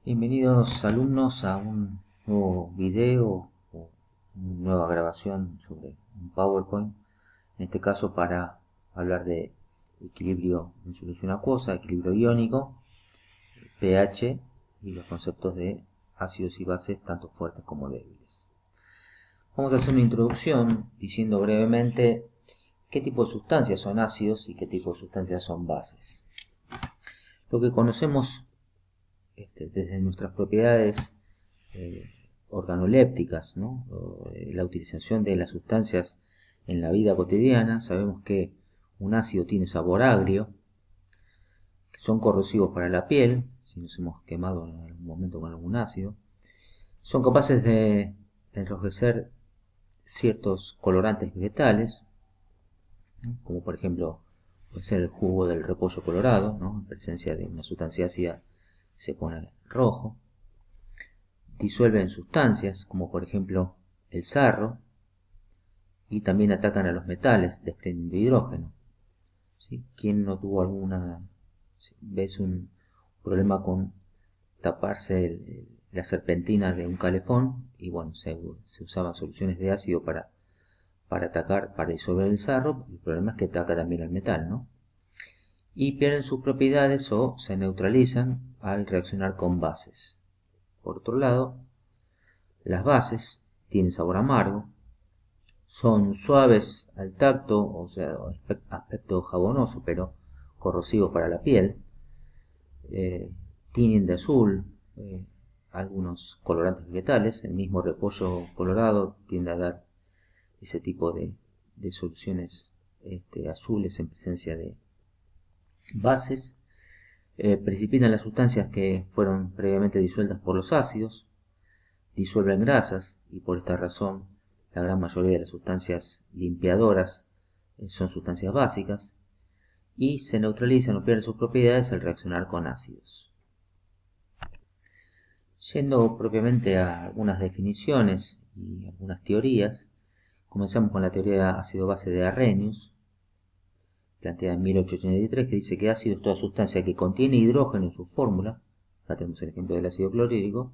Bienvenidos alumnos a un nuevo video o una nueva grabación sobre un PowerPoint, en este caso para hablar de equilibrio en solución acuosa, equilibrio iónico, pH y los conceptos de ácidos y bases tanto fuertes como débiles. Vamos a hacer una introducción diciendo brevemente qué tipo de sustancias son ácidos y qué tipo de sustancias son bases. Lo que conocemos desde nuestras propiedades organolépticas, ¿no? La utilización de las sustancias en la vida cotidiana, sabemos que un ácido tiene sabor agrio, que son corrosivos para la piel, si nos hemos quemado en algún momento con algún ácido, son capaces de enrojecer ciertos colorantes vegetales, ¿no? Como por ejemplo puede ser el jugo del repollo colorado, ¿no? En presencia de una sustancia ácida se pone rojo. Disuelven sustancias como por ejemplo el sarro y también atacan a los metales desprendiendo hidrógeno. ¿Sí? ¿Quién no tuvo alguna vez un problema con taparse la serpentina de un calefón? Y bueno, se usaban soluciones de ácido para atacar, para disolver el sarro. El problema es que ataca también al metal, ¿no? Y pierden sus propiedades o se neutralizan al reaccionar con bases. Por otro lado, las bases tienen sabor amargo, son suaves al tacto, o sea, aspecto jabonoso, pero corrosivos para la piel, tiñen de azul algunos colorantes vegetales, el mismo repollo colorado tiende a dar ese tipo de soluciones azules en presencia de bases. Precipitan las sustancias que fueron previamente disueltas por los ácidos, disuelven grasas y por esta razón la gran mayoría de las sustancias limpiadoras son sustancias básicas y se neutralizan o pierden sus propiedades al reaccionar con ácidos. Yendo propiamente a algunas definiciones y algunas teorías, comenzamos con la teoría ácido-base de Arrhenius, planteada en 1883, que dice que ácido es toda sustancia que contiene hidrógeno en su fórmula, acá tenemos el ejemplo del ácido clorhídrico,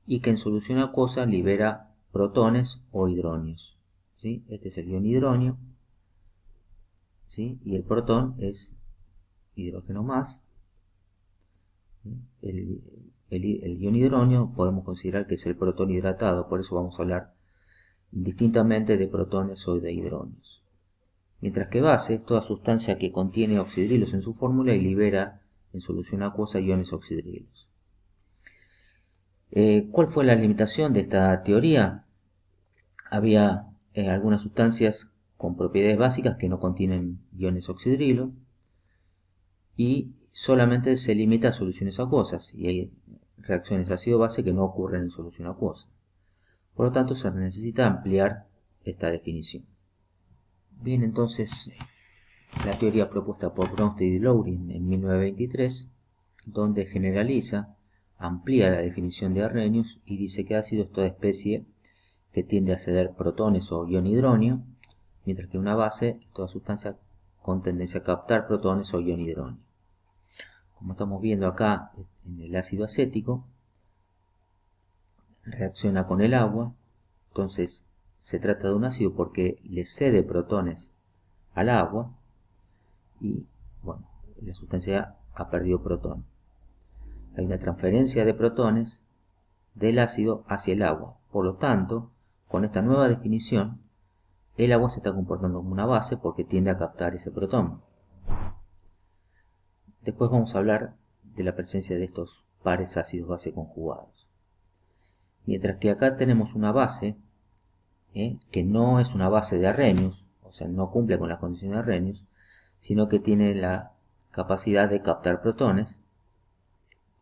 y que en solución acuosa libera protones o hidronios. ¿Sí? Este es el ion hidronio, ¿sí? Y el protón es hidrógeno más. ¿Sí? El ion hidronio podemos considerar que es el protón hidratado, por eso vamos a hablar indistintamente de protones o de hidronios. Mientras que base es toda sustancia que contiene oxidrilos en su fórmula y libera en solución acuosa iones oxidrilos. ¿Cuál fue la limitación de esta teoría? Había algunas sustancias con propiedades básicas que no contienen iones oxidrilo y solamente se limita a soluciones acuosas y hay reacciones ácido-base que no ocurren en solución acuosa. Por lo tanto, se necesita ampliar esta definición. Bien, entonces, la teoría propuesta por Bronsted y Lowry en 1923, donde generaliza, amplía la definición de Arrhenius y dice que ácido es toda especie que tiende a ceder protones o ion hidronio, mientras que una base es toda sustancia con tendencia a captar protones o ion hidronio. Como estamos viendo acá en el ácido acético, reacciona con el agua, entonces se trata de un ácido porque le cede protones al agua y bueno, la sustancia ha perdido protón. Hay una transferencia de protones del ácido hacia el agua. Por lo tanto, con esta nueva definición, el agua se está comportando como una base porque tiende a captar ese protón. Después vamos a hablar de la presencia de estos pares ácidos-base conjugados. Mientras que acá tenemos una base que no es una base de Arrhenius, o sea, no cumple con las condiciones de Arrhenius, sino que tiene la capacidad de captar protones.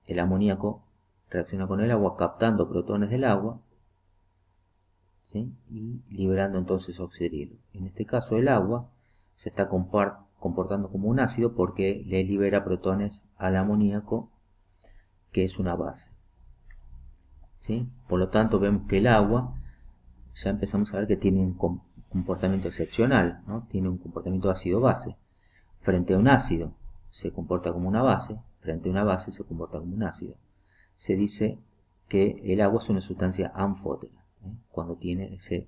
El amoníaco reacciona con el agua captando protones del agua, ¿sí? Y liberando entonces oxidrilo. En este caso el agua se está comportando como un ácido porque le libera protones al amoníaco, que es una base. ¿Sí? Por lo tanto vemos que el agua ya empezamos a ver que tiene un comportamiento excepcional, ¿no? Tiene un comportamiento ácido-base. Frente a un ácido se comporta como una base, frente a una base se comporta como un ácido. se dice que el agua es una sustancia anfótera, cuando tiene ese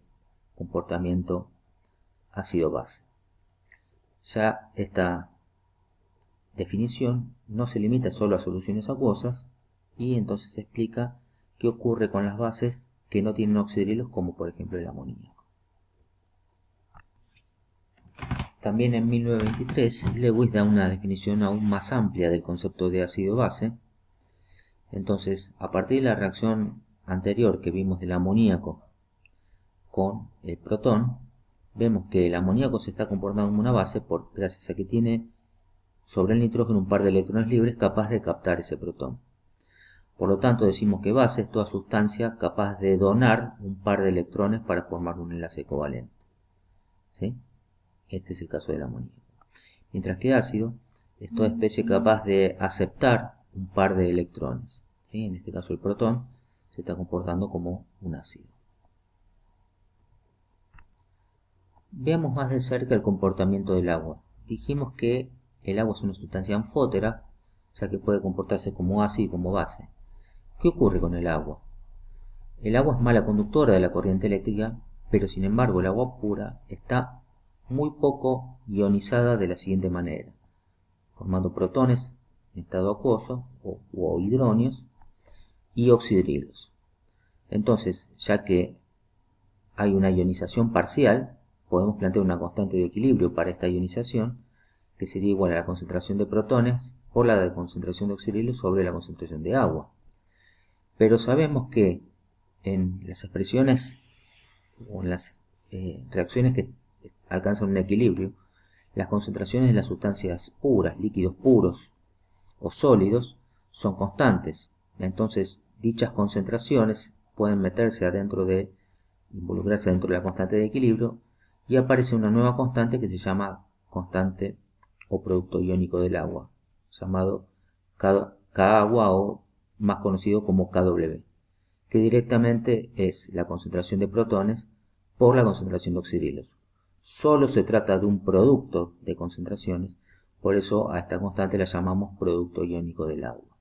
comportamiento ácido-base. Ya esta definición no se limita solo a soluciones acuosas y entonces se explica qué ocurre con las bases que no tienen oxidrilos, como por ejemplo el amoníaco. También en 1923 Lewis da una definición aún más amplia del concepto de ácido-base. Entonces, a partir de la reacción anterior que vimos del amoníaco con el protón, vemos que el amoníaco se está comportando como una base gracias a que tiene sobre el nitrógeno un par de electrones libres capaz de captar ese protón. Por lo tanto, decimos que base es toda sustancia capaz de donar un par de electrones para formar un enlace covalente. ¿Sí? Este es el caso del amoníaco. Mientras que ácido es toda especie capaz de aceptar un par de electrones. ¿Sí? En este caso el protón se está comportando como un ácido. Veamos más de cerca el comportamiento del agua. Dijimos que el agua es una sustancia anfótera, ya que puede comportarse como ácido y como base. ¿Qué ocurre con el agua? El agua es mala conductora de la corriente eléctrica, pero sin embargo el agua pura está muy poco ionizada de la siguiente manera, formando protones en estado acuoso o hidronios y oxidrilos. Entonces, ya que hay una ionización parcial, podemos plantear una constante de equilibrio para esta ionización, que sería igual a la concentración de protones por la de concentración de oxidrilos sobre la concentración de agua. Pero sabemos que en las expresiones o en las reacciones que alcanzan un equilibrio, las concentraciones de las sustancias puras, líquidos puros o sólidos, son constantes. Entonces, dichas concentraciones pueden involucrarse dentro de la constante de equilibrio y aparece una nueva constante que se llama constante o producto iónico del agua, llamado K-agua o más conocido como KW, que directamente es la concentración de protones por la concentración de oxidrilos. Solo se trata de un producto de concentraciones, por eso a esta constante la llamamos producto iónico del agua.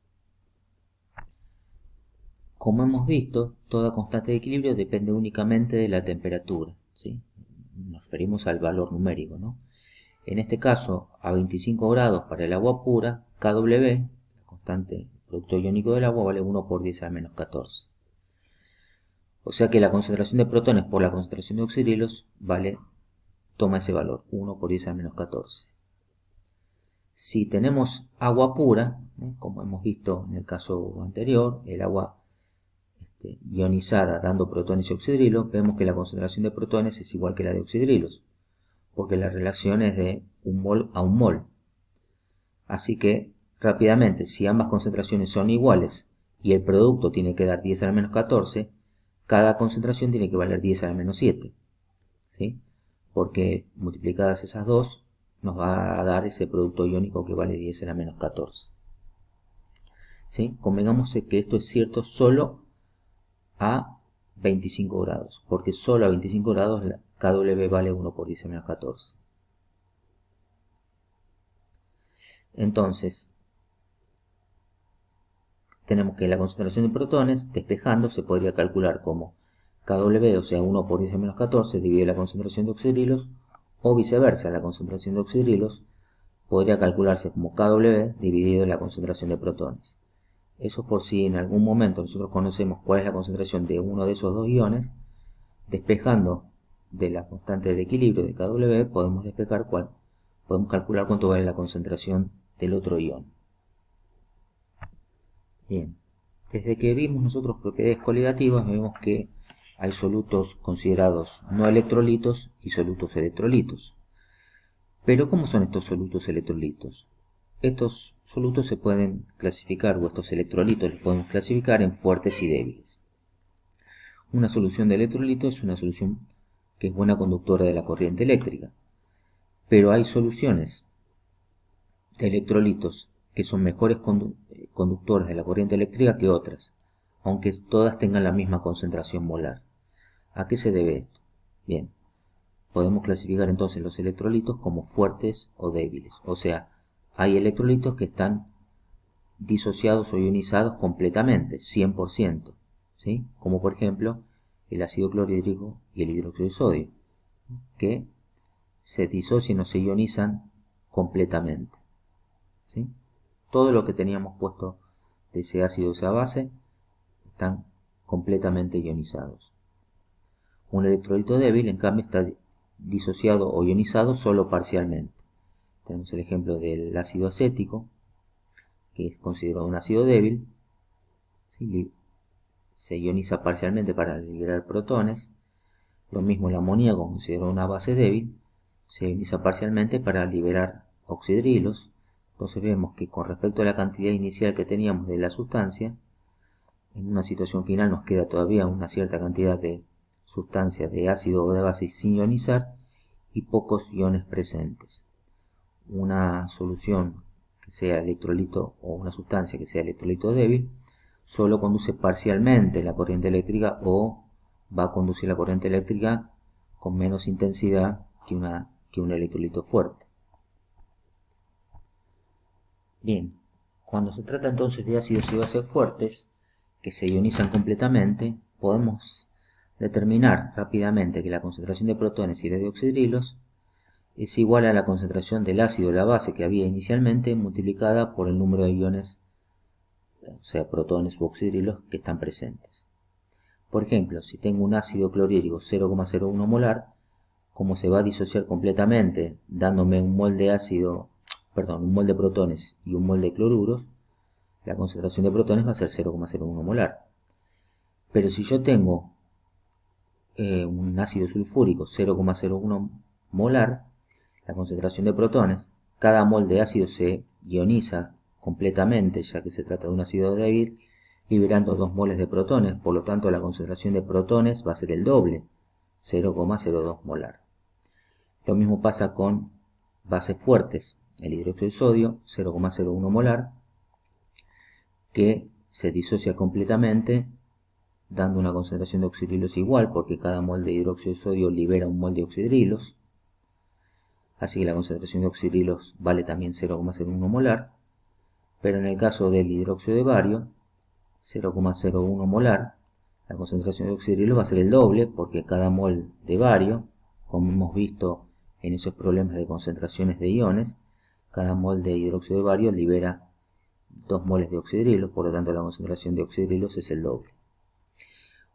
Como hemos visto, toda constante de equilibrio depende únicamente de la temperatura, ¿sí? Nos referimos al valor numérico, ¿no? En este caso, a 25 grados para el agua pura, KW, la constante producto iónico del agua, vale 1 por 10 a la menos 14. O sea que la concentración de protones por la concentración de oxidrilos toma ese valor, 1 por 10 a la menos 14. Si tenemos agua pura, como hemos visto en el caso anterior, el agua ionizada dando protones y oxidrilos, vemos que la concentración de protones es igual que la de oxidrilos, porque la relación es de 1 mol a 1 mol. Así que, rápidamente, si ambas concentraciones son iguales y el producto tiene que dar 10 a la menos 14, cada concentración tiene que valer 10 a la menos 7. ¿Sí? Porque multiplicadas esas dos nos va a dar ese producto iónico que vale 10 a la menos 14. ¿Sí? Convengamos que esto es cierto solo a 25 grados, porque solo a 25 grados la KW vale 1 por 10 a menos 14. Entonces, tenemos que la concentración de protones, despejando, se podría calcular como KW, o sea 1 por 10 a menos 14, dividido la concentración de oxidrilos, o viceversa, la concentración de oxidrilos podría calcularse como KW dividido la concentración de protones. Eso por si en algún momento nosotros conocemos cuál es la concentración de uno de esos dos iones, despejando de la constante de equilibrio de KW, podemos calcular cuánto vale la concentración del otro ion. Bien, desde que vimos nosotros propiedades coligativas, vemos que hay solutos considerados no electrolitos y solutos electrolitos. Pero, ¿cómo son estos solutos electrolitos? Estos solutos se pueden clasificar, o estos electrolitos los podemos clasificar en fuertes y débiles. Una solución de electrolito es una solución que es buena conductora de la corriente eléctrica. Pero hay soluciones de electrolitos que son mejores conductores de la corriente eléctrica que otras, aunque todas tengan la misma concentración molar. ¿A qué se debe esto? Bien, podemos clasificar entonces los electrolitos como fuertes o débiles. O sea, hay electrolitos que están disociados o ionizados completamente, 100%, ¿sí? Como por ejemplo el ácido clorhídrico y el hidróxido de sodio, que se disocian o se ionizan completamente, ¿sí? Todo lo que teníamos puesto de ese ácido o esa base están completamente ionizados. Un electrolito débil, en cambio, está disociado o ionizado solo parcialmente. Tenemos el ejemplo del ácido acético, que es considerado un ácido débil, ¿sí? Se ioniza parcialmente para liberar protones. Lo mismo el amoníaco, considerado una base débil, se ioniza parcialmente para liberar oxidrilos. Entonces vemos que con respecto a la cantidad inicial que teníamos de la sustancia, en una situación final nos queda todavía una cierta cantidad de sustancia de ácido o de base sin ionizar y pocos iones presentes. Una solución que sea electrolito o una sustancia que sea electrolito débil solo conduce parcialmente la corriente eléctrica o va a conducir la corriente eléctrica con menos intensidad que un electrolito fuerte. Bien, cuando se trata entonces de ácidos y bases fuertes que se ionizan completamente, podemos determinar rápidamente que la concentración de protones y de oxidrilos es igual a la concentración del ácido o la base que había inicialmente multiplicada por el número de iones, o sea, protones u oxidrilos que están presentes. Por ejemplo, si tengo un ácido clorhídrico 0,01 molar, como se va a disociar completamente dándome un mol de un mol de protones y un mol de cloruros, la concentración de protones va a ser 0,01 molar. Pero si yo tengo un ácido sulfúrico 0,01 molar, la concentración de protones, cada mol de ácido se ioniza completamente, ya que se trata de un ácido débil, liberando 2 moles de protones, por lo tanto la concentración de protones va a ser el doble, 0,02 molar. Lo mismo pasa con bases fuertes, el hidróxido de sodio, 0,01 molar, que se disocia completamente, dando una concentración de oxidrilos igual, porque cada mol de hidróxido de sodio libera un mol de oxidrilos, así que la concentración de oxidrilos vale también 0,01 molar, pero en el caso del hidróxido de bario, 0,01 molar, la concentración de oxidrilos va a ser el doble, porque cada mol de bario, como hemos visto en esos problemas de concentraciones de iones, cada mol de hidróxido de bario libera 2 moles de oxidrilos, por lo tanto la concentración de oxidrilos es el doble.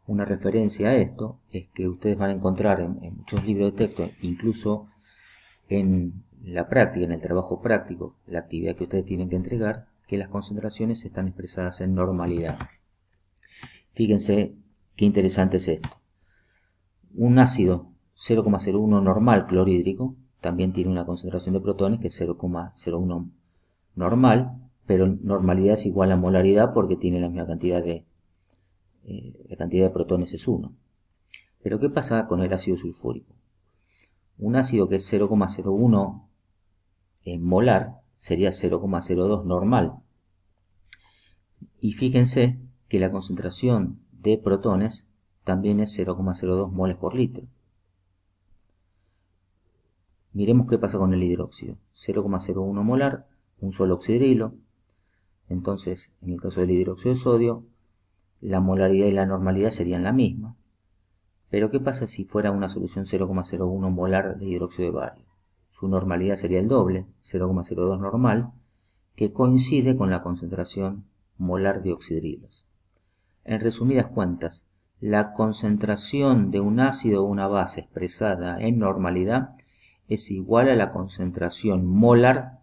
Una referencia a esto es que ustedes van a encontrar en muchos libros de texto, incluso en la práctica, en el trabajo práctico, la actividad que ustedes tienen que entregar, que las concentraciones están expresadas en normalidad. Fíjense qué interesante es esto. Un ácido 0,01 normal clorhídrico también tiene una concentración de protones que es 0,01 normal, pero normalidad es igual a molaridad porque tiene la misma cantidad la cantidad de protones es 1. Pero ¿qué pasa con el ácido sulfúrico? Un ácido que es 0,01 molar sería 0,02 normal. Y fíjense que la concentración de protones también es 0,02 moles por litro. Miremos qué pasa con el hidróxido. 0,01 molar, un solo oxidrilo. Entonces, en el caso del hidróxido de sodio, la molaridad y la normalidad serían la misma. Pero ¿qué pasa si fuera una solución 0,01 molar de hidróxido de bario? Su normalidad sería el doble, 0,02 normal, que coincide con la concentración molar de oxidrilos. En resumidas cuentas, la concentración de un ácido o una base expresada en normalidad es igual a la concentración molar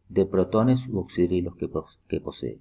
de protones u oxidrilos que posee.